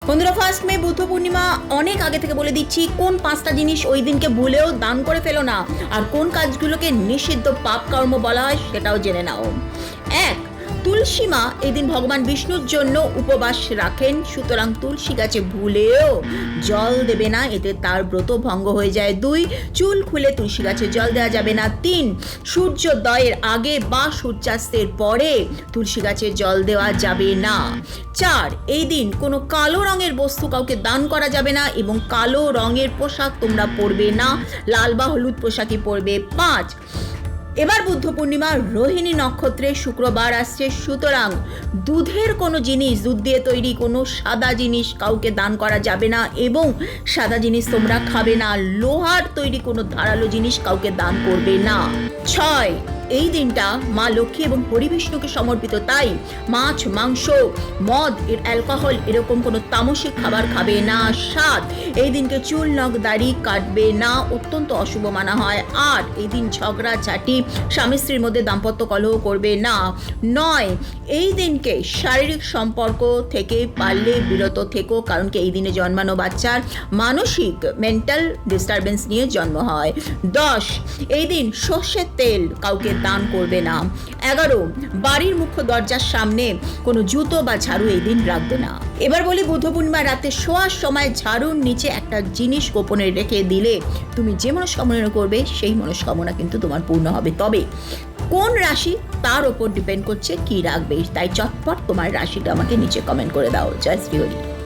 বন্ধুরা, 1 মে বুদ্ধ পূর্ণিমা। অনেক আগে থেকে বলে দিচ্ছি কোন 5টা জিনিস ওই দিনকে ভুলেও দান করে ফেলো না, আর কোন কাজগুলোকে নিষিদ্ধ পাপ কর্ম বলা হয় সেটাও জেনে নাও। 1, তুলসী মা এদিন ভগবান বিষ্ণুর জন্য উপবাস রাখেন, সুতরাং তুলসী গাছে ভুলেও জল দেবে না, এতে তার ব্রত ভঙ্গ হয়ে যায়। 2, চুল খুলে তুলসী গাছে জল দেওয়া যাবে না। 3, সূর্যোদয়ের আগে বা সূর্যাস্তের পরে তুলসী গাছে জল দেওয়া যাবে না। 4, এই দিন কোনো কালো রঙের বস্তু কাউকে দান করা যাবে না এবং কালো রঙের পোশাক তোমরা পরবে না, লাল বা হলুদ পোশাকই পরবে। 5, এবার বুদ্ধ পূর্ণিমা রোহিণী নক্ষত্রে শুক্রবার আসছে, সুতরাং দুধের কোনো জিনিস, দুধ দিয়ে তৈরি কোনো সাদা জিনিস কাউকে দান করা যাবে না এবং সাদা জিনিস তোমরা খাবে না। লোহার তৈরি কোনো ধারালো জিনিস কাউকে দান করবে না। 6, এই দিনটা মা লক্ষ্মী এবং হরিবিষ্ণুকে সমর্পিত, তাই মাছ, মাংস, মদ, অ্যালকোহল এরকম কোনো তামসিক খাবার খাবে না। 7, এই দিনকে চুল, নখ, দাড়ি কাটবে না, অত্যন্ত অশুভ মানা হয়। 8, এই দিন ঝগড়া ঝাঁটি, স্বামী স্ত্রীর মধ্যে দাম্পত্য কলহ করবে না। 9, এই দিনকে শারীরিক সম্পর্ক থেকে পারলে বিরত থেকো, কারণ কি এই দিনে জন্মানো বাচ্চার মানসিক মেন্টাল ডিস্টারবেন্স নিয়ে জন্ম হয়। 10, এই দিন সর্ষের তেল কাউকে দান করবে না। 11, বাড়ির মুখ্য দরজার সামনে কোনো জুতো বা ঝাড়ু এই দিন রাখবে না। এবার বলি, বুদ্ধ পূর্ণিমা রাতে শোয়ার সময় ঝাড়ুর নিচে একটা জিনিস গোপনে রেখে দিলে তুমি যে মনস্কামনা করবে সেই মনস্কামনা কিন্তু তোমার পূর্ণ হবে। তবে কোন রাশি তার ওপর ডিপেন্ড করছে কি রাখবে, তাই চটপট তোমার রাশিটা আমাকে নিচে কমেন্ট করে দাও। জয় শ্রী হরি।